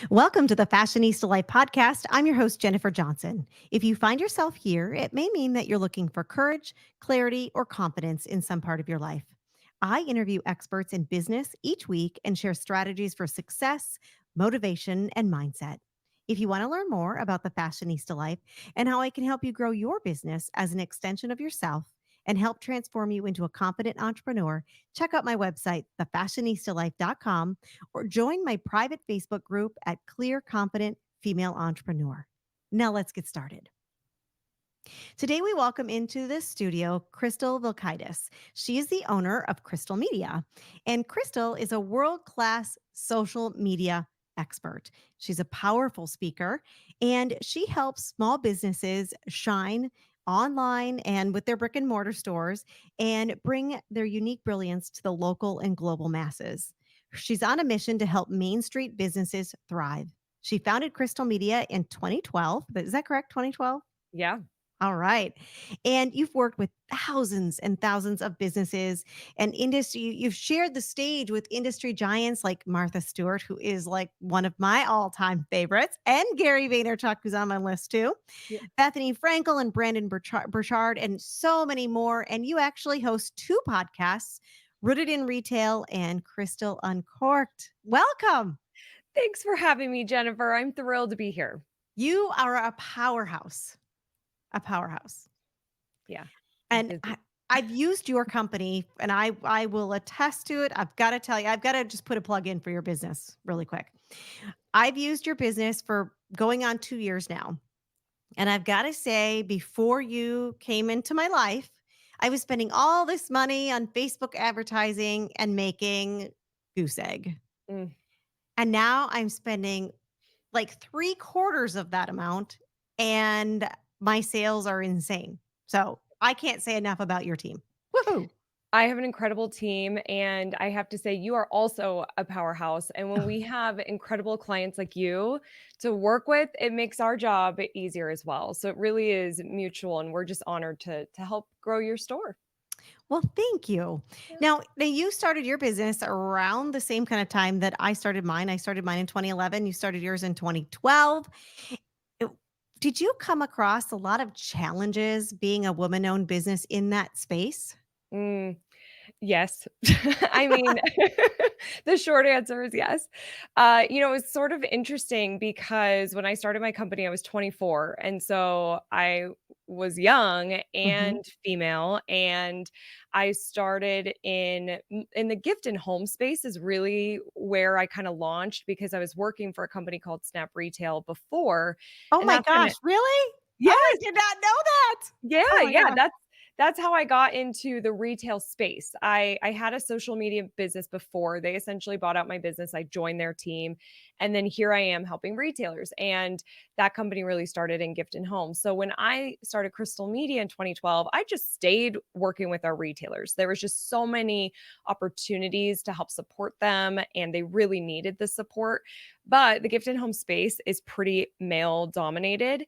Welcome to the Fashionista Life podcast. I'm your host, Jennifer Johnson. If you find yourself here, it may mean that you're looking for courage, clarity, or confidence in some part of your life. I interview experts in business each week and share strategies for success, motivation, and mindset. If you want to learn more about the Fashionista Life and how I can help you grow your business as an extension of yourself and help transform you into a confident entrepreneur, check out my website, thefashionistalife.com, or join my private Facebook group at Clear Confident Female Entrepreneur. Now let's get started. Today, we welcome into the studio Crystal Vilkaitis. She is the owner of Crystal Media, and Crystal is a world class social media expert. She's a powerful speaker, and she helps small businesses shine online and with their brick and mortar stores and bring their unique brilliance to the local and global masses. She's on a mission to help Main Street businesses thrive. She founded Crystal Media in 2012. Is that correct? 2012? Yeah. All right. And you've worked with thousands and thousands of businesses and industry. You've shared the stage with industry giants like Martha Stewart, who is like one of my all time favorites, and Gary Vaynerchuk, who's on my list too, Yeah. Bethany Frankel and Brandon Burchard, and so many more. And you actually host two podcasts, Rooted in Retail and Crystal Uncorked. Welcome. Thanks for having me, Jennifer. I'm thrilled to be here. You are a powerhouse, a powerhouse. Yeah. I'm And busy. I've used your company and I will attest to it. I've got to tell you, I've got to just put a plug in for your business really quick. I've used your business for going on 2 years now. And I've got to say, before you came into my life, I was spending all this money on Facebook advertising and making goose egg. Mm. And now I'm spending like three quarters of that amount, and my sales are insane. So I can't say enough about your team. Woohoo. I have an incredible team, and I have to say, you are also a powerhouse. And when we have incredible clients like you to work with, it makes our job easier as well. So it really is mutual, and we're just honored to help grow your store. Well, thank you. Yeah. Now you started your business around the same kind of time that I started mine. I started mine in 2011. You started yours in 2012. It- Did you come across a lot of challenges being a woman owned business in that space? Mm. Yes. I mean, the short answer is yes. It's sort of interesting because when I started my company, I was 24. And so I was young Hmm. and female. And I started in the gift and home space is really where I kind of launched because I was working for a company called Snap Retail before. Oh And my that's kind gosh, of, really? Oh, I yes. did not know that. Oh Yeah, my yeah, gosh. that's how I got into the retail space. I had a social media business before. They essentially bought out my business. I joined their team, and then here I am helping retailers. And that company really started in gift and home. So when I started Crystal Media in 2012, I just stayed working with our retailers. There was just so many opportunities to help support them, and they really needed the support. But the gift and home space is pretty male dominated,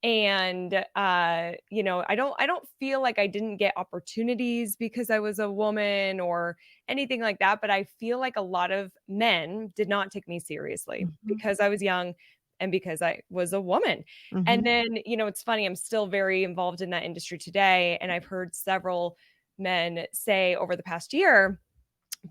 and I don't feel like I didn't get opportunities because I was a woman or anything like that, but I feel like a lot of men did not take me seriously Mhm, because I was young and because I was a woman. And mhm. then, it's funny, I'm still very involved in that industry today, and I've heard several men say over the past year,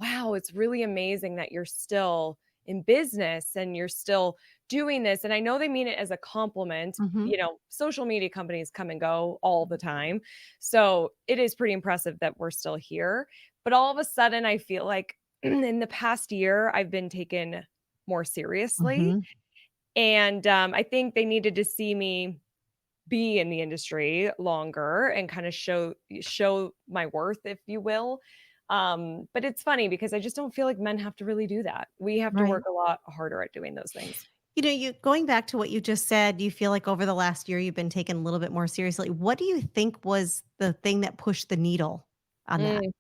wow, it's really amazing that you're still in business and you're still doing this. And I know they mean it as a compliment. Mhm. Social media companies come and go all the time. So it is pretty impressive that we're still here. But all of a sudden, I feel like in the past year, I've been taken more seriously. Mhm. And I think they needed to see me be in the industry longer and kind of show my worth, if you will. But it's funny because I just don't feel like men have to really do that. We have to Right. work a lot harder at doing those things. You going back to what you just said, you feel like over the last year you've been taken a little bit more seriously. What do you think was the thing that pushed the needle on that? Mm.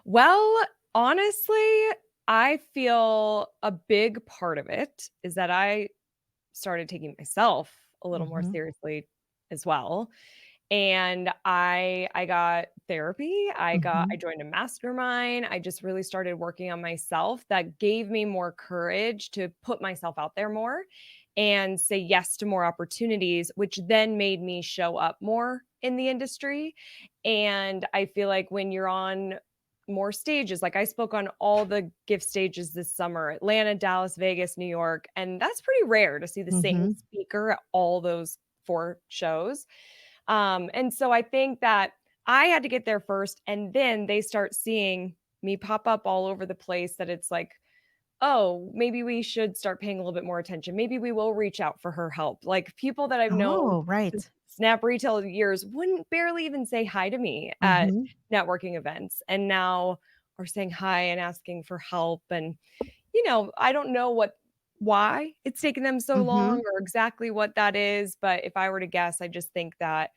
Well, honestly, I feel a big part of it is that I started taking myself a little more Mhm. seriously as well. And I got therapy, I Mhm. joined a mastermind, I just really started working on myself that gave me more courage to put myself out there more and say yes to more opportunities, which then made me show up more in the industry. And I feel like when you're on more stages, like I spoke on all the gift stages this summer, Atlanta, Dallas, Vegas, New York, and that's pretty rare to see the same Mhm. speaker at all those 4 shows. And so I think that I had to get there first, and then they start seeing me pop up all over the place that it's like, "Oh, maybe we should start paying a little bit more attention. Maybe we will reach out for her help." Like, people that I've known Oh, since right. Snap Retail years wouldn't barely even say hi to me at Mhm. networking events, and now are saying hi and asking for help, and, I don't know why it's taken them so long Mhm. or exactly what that is, but if I were to guess, I just think that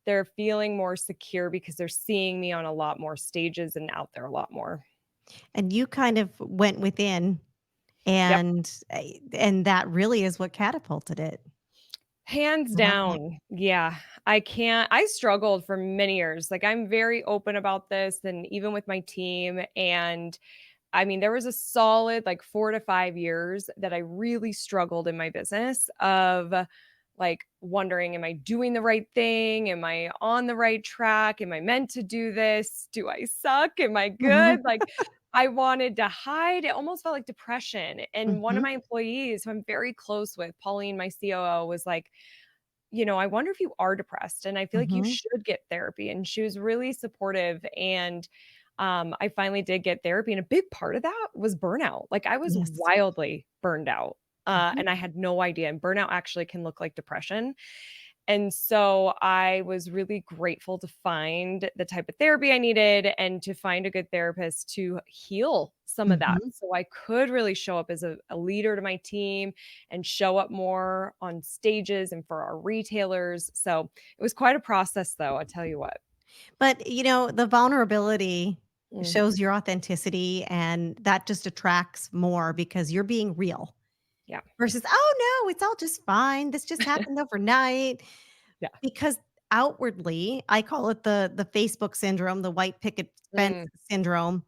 they're feeling more secure because they're seeing me on a lot more stages and out there a lot more. And you kind of went within Yep. and that really is what catapulted it. Hands I love that. down. Yeah. I struggled for many years. Like, I'm very open about this and even with my team. And I mean, there was a solid like 4 to 5 years that I really struggled in my business of like wondering, am I doing the right thing? Am I on the right track? Am I meant to do this? Do I suck? Am I good? Like, I wanted to hide. It almost felt like depression. And one of Mhm. my employees, who I'm very close with, Pauline, my COO, was like, I wonder if you are depressed and I feel like you Mhm. should get therapy. And she was really supportive. And I finally did get therapy. And a big part of that was burnout. Like, I was Yes. wildly burned out Mhm. and I had no idea. And burnout actually can look like depression. And so I was really grateful to find the type of therapy I needed and to find a good therapist to heal some of that. Mhm. So I could really show up as a leader to my team and show up more on stages and for our retailers. So it was quite a process, though, I tell you what. But, the vulnerability Mm, shows your authenticity, and that just attracts more because you're being real yeah. versus, "Oh, no, it's all just fine. This just happened overnight." Yeah. Because outwardly, I call it the Facebook syndrome, the white picket fence Mm, syndrome.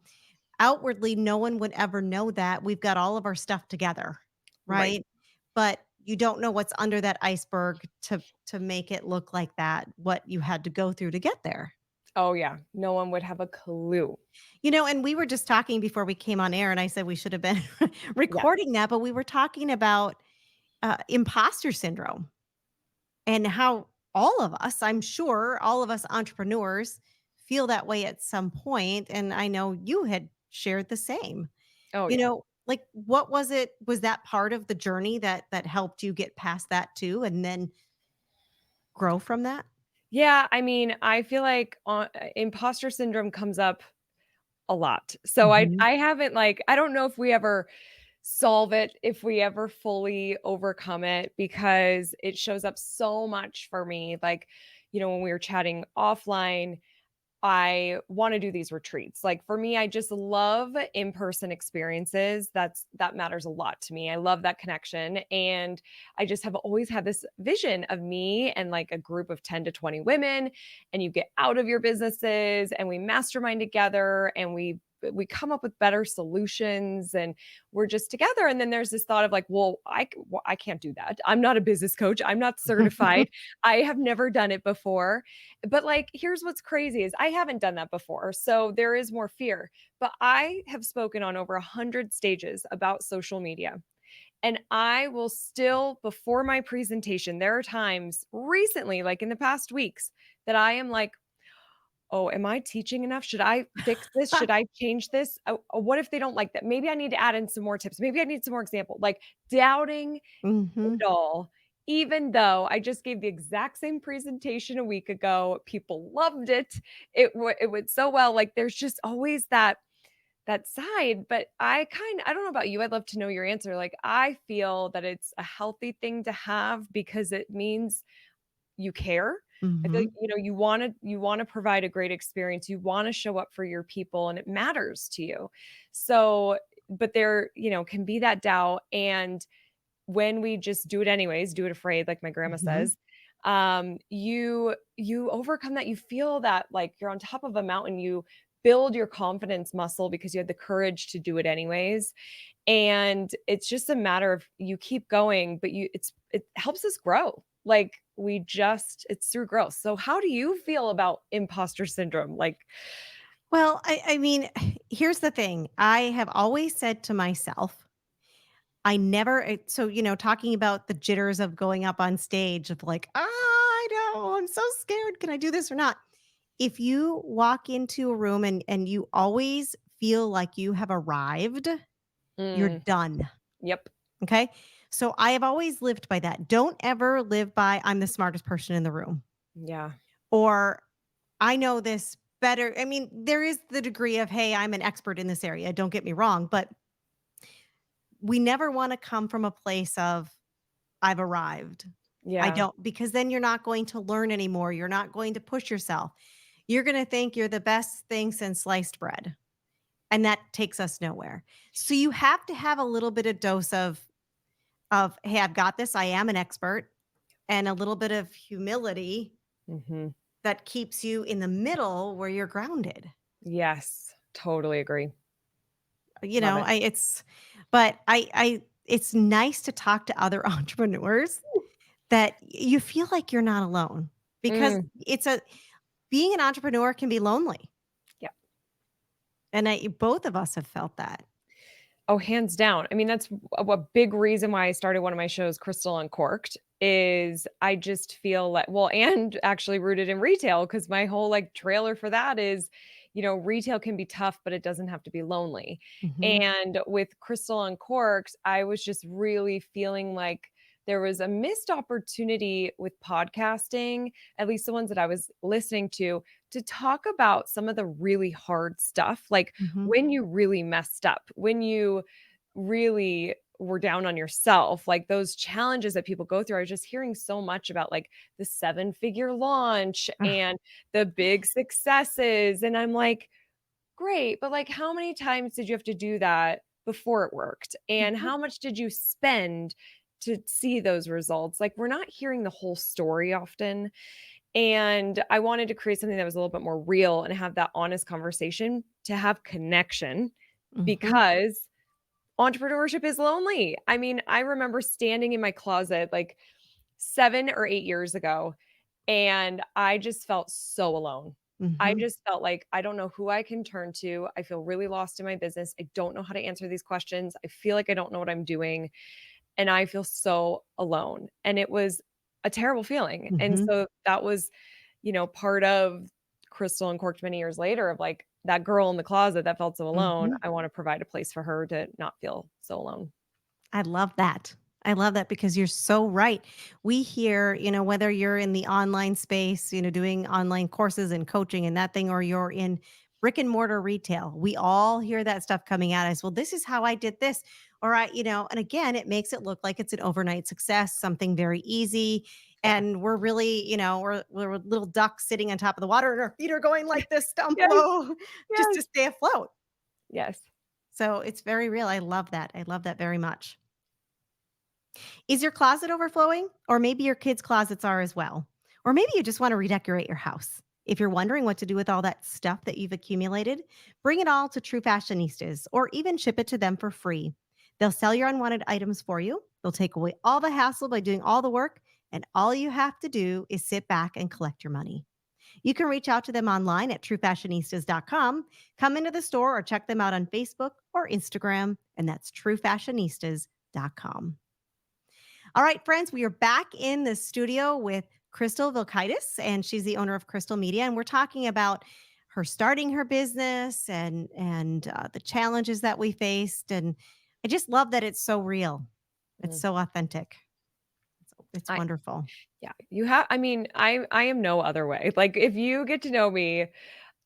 Outwardly, no one would ever know that we've got all of our stuff together, right. right? But you don't know what's under that iceberg to make it look like that, what you had to go through to get there. Oh, yeah. No one would have a clue. And we were just talking before we came on air, and I said we should have been Yes. recording that, but we were talking about, imposter syndrome and how all of us, I'm sure all of us entrepreneurs feel that way at some point, and I know you had shared the same. Oh, yeah. Like, what was it? Was that part of the journey that helped you get past that too, and then grow from that? Yeah. I mean, I feel like imposter syndrome comes up a lot. So I Mhm. I haven't like I don't know if we ever solve it, if we ever fully overcome it because it shows up so much for me. Like, when we were chatting offline, I wanna do these retreats. Like, for me, I just love in-person experiences. That matters a lot to me. I love that connection, and I just have always had this vision of me and, like, a group of 10 to 20 women, and you get out of your businesses, and we mastermind together, and we come up with better solutions, and we're just together, and then there's this thought of, like, "Well, I can't do that. I'm not a business coach. I'm not certified. I have never done it before." But, like, here's what's crazy is I haven't done that before, so there is more fear, but I have spoken on over 100 stages about social media, and I will still before my presentation, there are times recently, like in the past weeks, that I am like, "Oh, am I teaching enough? Should I fix this? Should I change this? Oh, what if they don't like that? Maybe I need to add in some more tips. Maybe I need some more example." Like, doubting Mhm. it all, even though I just gave the exact same presentation a week ago. People loved it. It went so well. Like, there's just always that side, but I don't know about you, I'd love to know your answer. Like, I feel that it's a healthy thing to have because it means you care. I feel like, Mhm. you wanna provide a great experience. You wanna show up for your people, and it matters to you. So, but there, can be that doubt, and when we just do it anyways, do it afraid, like my grandma Mhm. says, You overcome that. You feel that like you're on top of a mountain. You build your confidence muscle because you had the courage to do it anyways. And it's just a matter of you keep going, but it helps us grow. Like it's through growth. So how do you feel about imposter syndrome? Like, Well, I mean, here's the thing. I have always said to myself, I never so, talking about the jitters of going up on stage of like, I know, I'm so scared. Can I do this or not? If you walk into a room and you always feel like you have arrived, you're mm, done. yep. Okay? So I have always lived by that. Don't ever live by I'm the smartest person in the room Yeah. or I know this better. I mean, there is the degree of, hey, I'm an expert in this area. Don't get me wrong, but we never want to come from a place of I've arrived. I Yeah. don't, because then you're not going to learn anymore. You're not going to push yourself. You're going to think you're the best thing since sliced bread. And that takes us nowhere. So you have to have a little bit of dose of hey, I've got this. I am an expert, and a little bit of humility Mhm. that keeps you in the middle where you're grounded. Yes. Totally agree. You Love know, it. I it's nice to talk to other entrepreneurs that you feel like you're not alone because Mm. it's a being an entrepreneur can be lonely. Yeah. And both of us have felt that. Oh, hands down. I mean, that's a big reason why I started one of my shows, Crystal Uncorked, is I just feel like, well, and actually rooted in retail because my whole like trailer for that is, retail can be tough, but it doesn't have to be lonely. Mhm. And with Crystal Uncorked, I was just really feeling like there was a missed opportunity with podcasting, at least the ones that I was listening to talk about some of the really hard stuff. Like Mhm. when you really messed up, when you really were down on yourself, like those challenges that people go through. I was just hearing so much about like the seven-figure launch Ugh. and the big successes. And I'm like, great, but like how many times did you have to do that before it worked? And Mhm. how much did you spend to see those results? Like we're not hearing the whole story often. And I wanted to create something that was a little bit more real and have that honest conversation to have connection Mhm. because entrepreneurship is lonely. I mean, I remember standing in my closet like 7 or 8 years ago, and I just felt so alone. I Mhm. just felt like I don't know who I can turn to. I feel really lost in my business. I don't know how to answer these questions. I feel like I don't know what I'm doing, and I feel so alone. And it was a terrible feeling. And Mhm. so that was, part of Crystal Uncorked many years later of like that girl in the closet that felt so alone. Mhm. I want to provide a place for her to not feel so alone. I love that. I love that because you're so right. We hear, whether you're in the online space, doing online courses and coaching and that thing, or you're in brick and mortar retail, we all hear that stuff coming at us. Well, this is how I did this. Or and again, it makes it look like it's an overnight success, something very easy. Yeah. And we're really, we're little ducks sitting on top of the water and our feet are going like this down Yes. below just Yes. to stay afloat. Yes. So it's very real. I love that. I love that very much. Is your closet overflowing? Or maybe your kids' closets are as well. Or maybe you just want to redecorate your house. If you're wondering what to do with all that stuff that you've accumulated, bring it all to True Fashionistas or even ship it to them for free. They'll sell your unwanted items for you. They'll take away all the hassle by doing all the work, and all you have to do is sit back and collect your money. You can reach out to them online at truefashionistas.com, come into the store or check them out on Facebook or Instagram, and that's truefashionistas.com. All right, friends, we are back in the studio with Crystal Vilkaitis, and she's the owner of Crystal Media, and we're talking about her starting her business and the challenges that we faced, and I just love that it's so real, it's Mm. so authentic, it's I wonderful. Yeah, I mean, I am no other way. Like if you get to know me,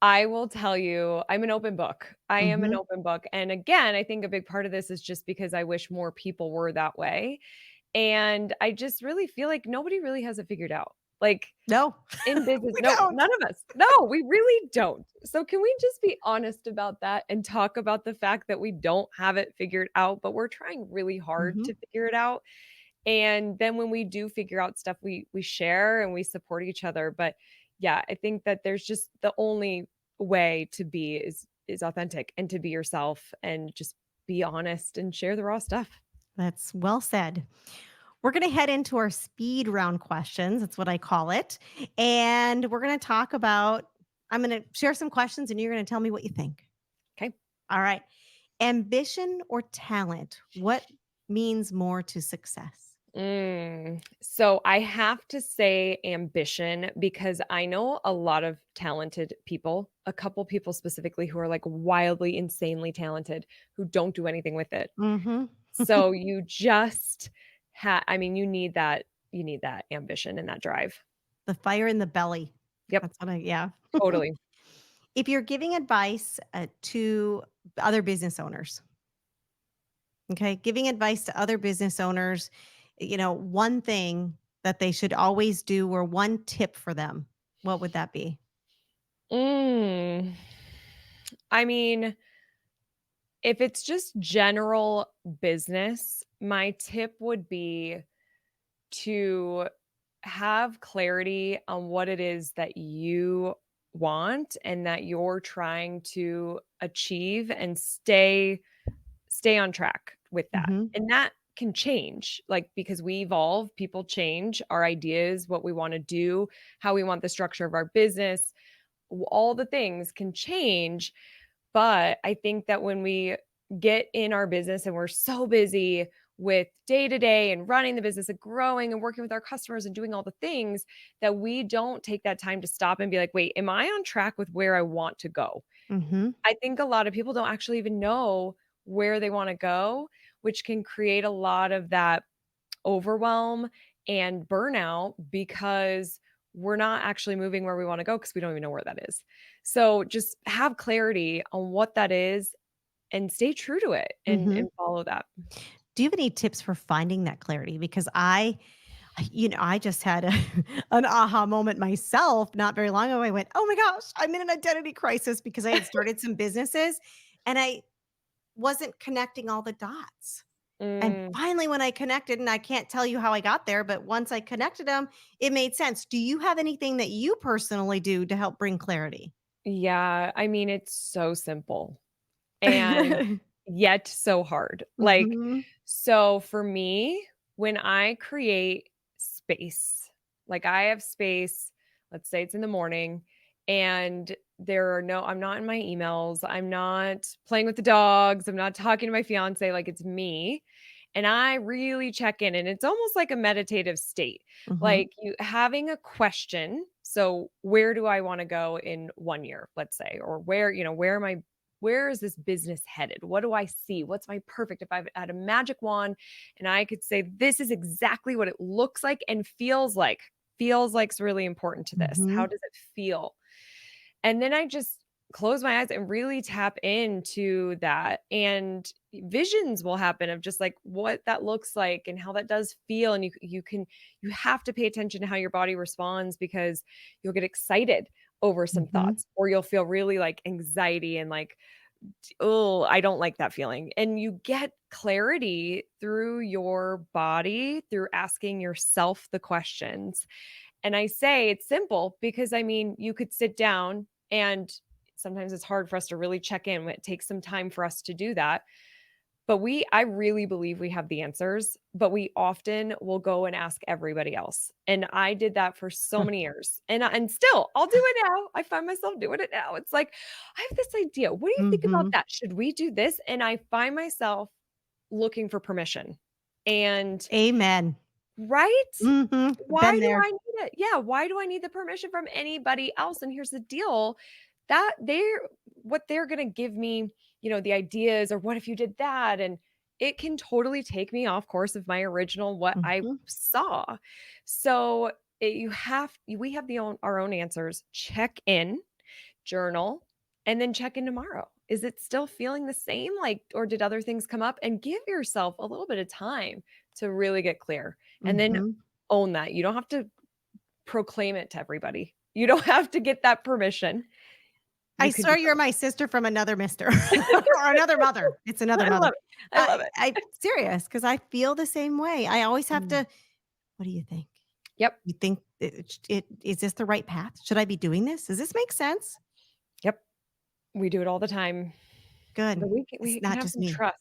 I will tell you I'm an open book. I am an Hmm. open book. And again, I think a big part of this is just because I wish more people were that way. And I just really feel like nobody really has it figured out. Like No, in business, we no, don't. none of us. No, we really don't. So can we just be honest about that and talk about the fact that we don't have it figured out, but we're trying really hard Hmm. to figure it out? And then when we do figure out stuff, we share and we support each other. But yeah, I think that there's just the only way to be is authentic and to be yourself and just be honest and share the raw stuff. That's well said. We're going to head into our speed round questions. That's what I call it. And we're going to talk about, I'm going to share some questions and you're going to tell me what you think. Okay. All right. Ambition or talent? What means more to success? So I have to say ambition because I know a lot of talented people, a couple people specifically who are like wildly, insanely talented who don't do anything with it. Mhm. So you just I mean, you need that ambition and that drive. The fire in the belly. Yep, That's what I yeah. totally. If you're giving advice, to other business owners, okay, giving advice to other business owners, one thing that they should always do or one tip for them, what would that be? Mm. I mean, if it's just general business, my tip would be to have clarity on what it is that you want and that you're trying to achieve and stay on track with that. Mhm. And that can change, like, because we evolve, people change, our ideas, what we wanna do, how we want the structure of our business, all the things can change, but I think that when we get in our business and we're so busy with day to day and running the business and growing and working with our customers and doing all the things that we don't take that time to stop and be like, wait, am I on track with where I want to go? Mhm. I think a lot of people don't actually even know where they want to go, which can create a lot of that overwhelm and burnout because we're not actually moving where we want to go because we don't even know where that is. So just have clarity on what that is and stay true to it and Mhm. follow that. Do you have any tips for finding that clarity? Because I just had an aha moment myself not very long ago. I went, "Oh my gosh, I'm in an identity crisis," because I had started some businesses and I wasn't connecting all the dots. And Mm, finally, when I connected, and I can't tell you how I got there, but once I connected them, it made sense. Do you have anything that you personally do to help bring clarity? yeah, I mean, it's so simple and yet so hard. Like, Mhm. so for me, when I create space, like I have space, let's say it's in the morning, and I'm not in my emails, I'm not playing with the dogs, I'm not talking to my fiance, like it's me. And I really check in, and it's almost like a meditative state. Mhm. Like you having a question. So, where do I want to go in 1 year, let's say, or where is this business headed? What do I see? What's my perfect? If I had a magic wand and I could say, this is exactly what it looks like and feels like's really important to this. How Mhm. does it feel? And then I just close my eyes and really tap into that. And visions will happen of just like what that looks like and how that does feel. And you have to pay attention to how your body responds because you'll get excited over some Mhm. thoughts or you'll feel really like anxiety and like, oh, I don't like that feeling. And you get clarity through your body, through asking yourself the questions. And I say it's simple because I mean, you could sit down and sometimes it's hard for us to really check in. It takes some time for us to do that. But I really believe we have the answers, but we often will go and ask everybody else. And I did that for so many years. And still, I'll do it now. I find myself doing it now. It's like, I have this idea. What do you think about Mhm. that? Should we do this? And I find myself looking for permission. And Amen. right? Mhm. Why Been do there. I need it? Yeah, why do I need the permission from anybody else? And here's the deal, that they're gonna give me, the ideas or what if you did that? And it can totally take me off course of my original what I Mhm. saw. So we have our own answers. Check in, journal, and then check in tomorrow. Is it still feeling the same? Like, or did other things come up? And give yourself a little bit of time to really get clear and then Mhm. own that. You don't have to proclaim it to everybody. You don't have to get that permission. I You can do swear you're both. my sister from another mister or another mother. It's another I mother. love it. I love it. I'm serious because I feel the same way. I always have Mm. to, what do you think? Yep. You think is this the right path? Should I be doing this? Does this make sense? Yep. We do it all the time. Good. But we It's can not have just some me. trust.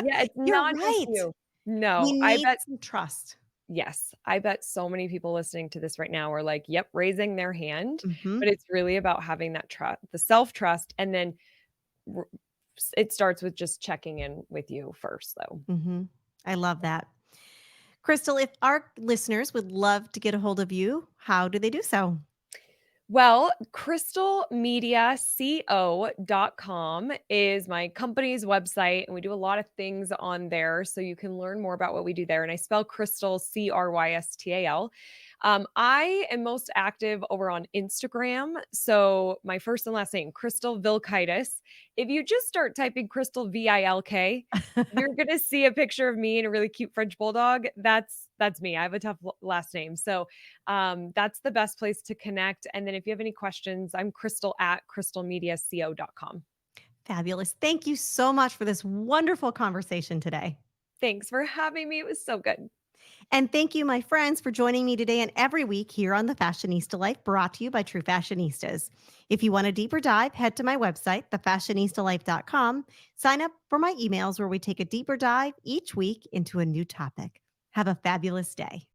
Yeah, it's You're not just right. you. We No, I need bet some trust. yes, I bet so many people listening to this right now are like, "Yep," raising their hand, Mhm. but it's really about having that trust, the self-trust, and then r it starts with just checking in with you first, though. Mhm. I love that. Crystal, if our listeners would love to get a hold of you, how do they do so? Well, crystalmediaco.com is my company's website, and we do a lot of things on there. So you can learn more about what we do there. And I spell crystal, Crystal. I am most active over on Instagram. So my first and last name, Crystal Vilkaitis. If you just start typing Crystal Vilk, you're gonna see a picture of me and a really cute French bulldog. That's me. I have a tough last name. So that's the best place to connect. And then if you have any questions, I'm Crystal at crystalmediaco.com. Fabulous. Thank you so much for this wonderful conversation today. Thanks for having me. It was so good. And thank you, my friends, for joining me today and every week here on The Fashionista Life, brought to you by True Fashionistas. If you want a deeper dive, head to my website, thefashionistalife.com. Sign up for my emails where we take a deeper dive each week into a new topic. Have a fabulous day.